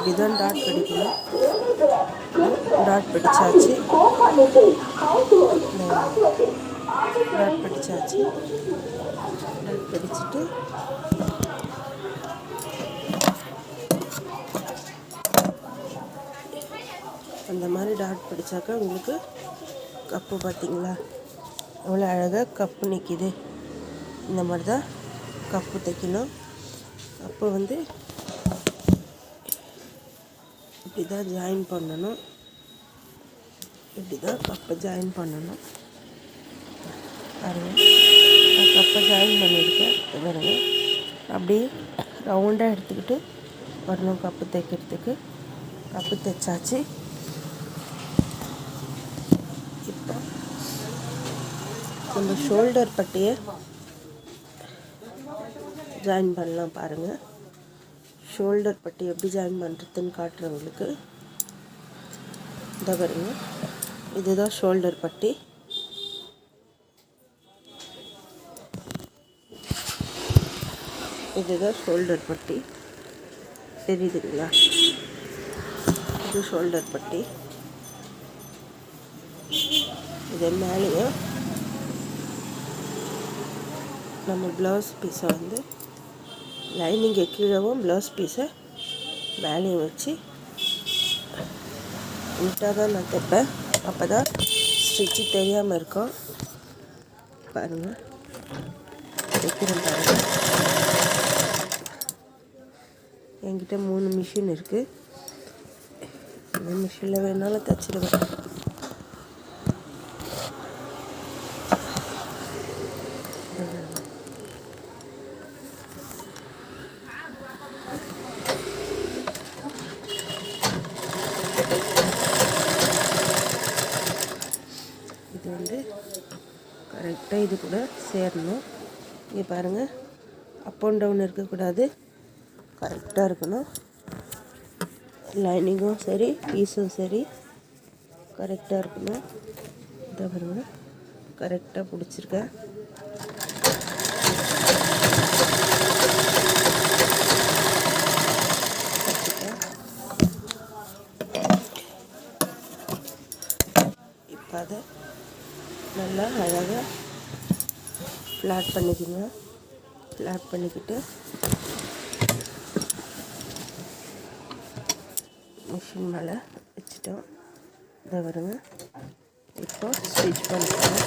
இப்படி தான் டாட் பிடிக்கணும். டாட் பிடிச்சாச்சு. டாட் பிடிச்சாச்சு. டாட் பிடிச்சிட்டு அந்த மாதிரி டாட் பிடிச்சாக்கா உங்களுக்கு கப்பு பார்த்திங்களா எவ்வளோ அழகாக கப்பு நிற்கிது. இந்த மாதிரி தான் கப்பு தைக்கணும். கப்பு வந்து இப்படி தான் ஜாயின் பண்ணணும். இப்படி தான் கப்பை ஜாயின் பண்ணணும். பாருங்கள், நான் கப்பை ஜாயின் பண்ணியிருக்கேன். பாருங்கள், அப்படியே ரவுண்டாக எடுத்துக்கிட்டு வரணும் கப்பு தைக்கிறதுக்கு. கப்பு தைச்சாச்சு. இப்போ நம்ம ஷோல்டர் பட்டியை ஜாயின் பண்ணலாம். பாருங்கள், ஷோல்டர் பட்டி எப்படி ஜாயின் பண்ணுறதுன்னு காட்டுறவங்களுக்கு. இதை பாருங்க, இதுதான் ஷோல்டர் பட்டி. இதுதான் ஷோல்டர் பட்டி, தெரியுதுங்களா? இது ஷோல்டர் பட்டி. இது மேலேயும் நம்ம ப்ளவுஸ் பீஸை வந்து லைனிங்கை கீழவும் ப்ளவுஸ் பீஸை மேலேயும் வச்சு நீட்டாக தான் நான் தைப்பேன். அப்போ தான் ஸ்டிச்சு தெரியாமல் இருக்கும். பாருங்கள், தைக்கிறேன் பாருங்கள். என்கிட்ட 3 மிஷின் இருக்குது. இந்த மிஷினில் வேணாலும் தைச்சிடுவேன். இது வந்து கரெக்டாக இது கூட சேரணும். இங்கே பாருங்கள், அப் அண்ட் டவுன் இருக்கக்கூடாது, கரெக்டாக இருக்கணும். லைனிங்கும் சரி, பீஸும் சரி, கரெக்டாக இருக்கணும். இதை பாருங்கள், கரெக்டாக பிடிச்சிருக்கேன். இப்போ அதை நல்லா அழகாக ஃப்ளாட் பண்ணிக்கோங்க. ஃப்ளாட் பண்ணிக்கிட்டு மிஷின் மேலே வச்சுட்டோம். இதை வருங்க. இப்போ ஸ்டிச் பண்ணிக்கலாம்.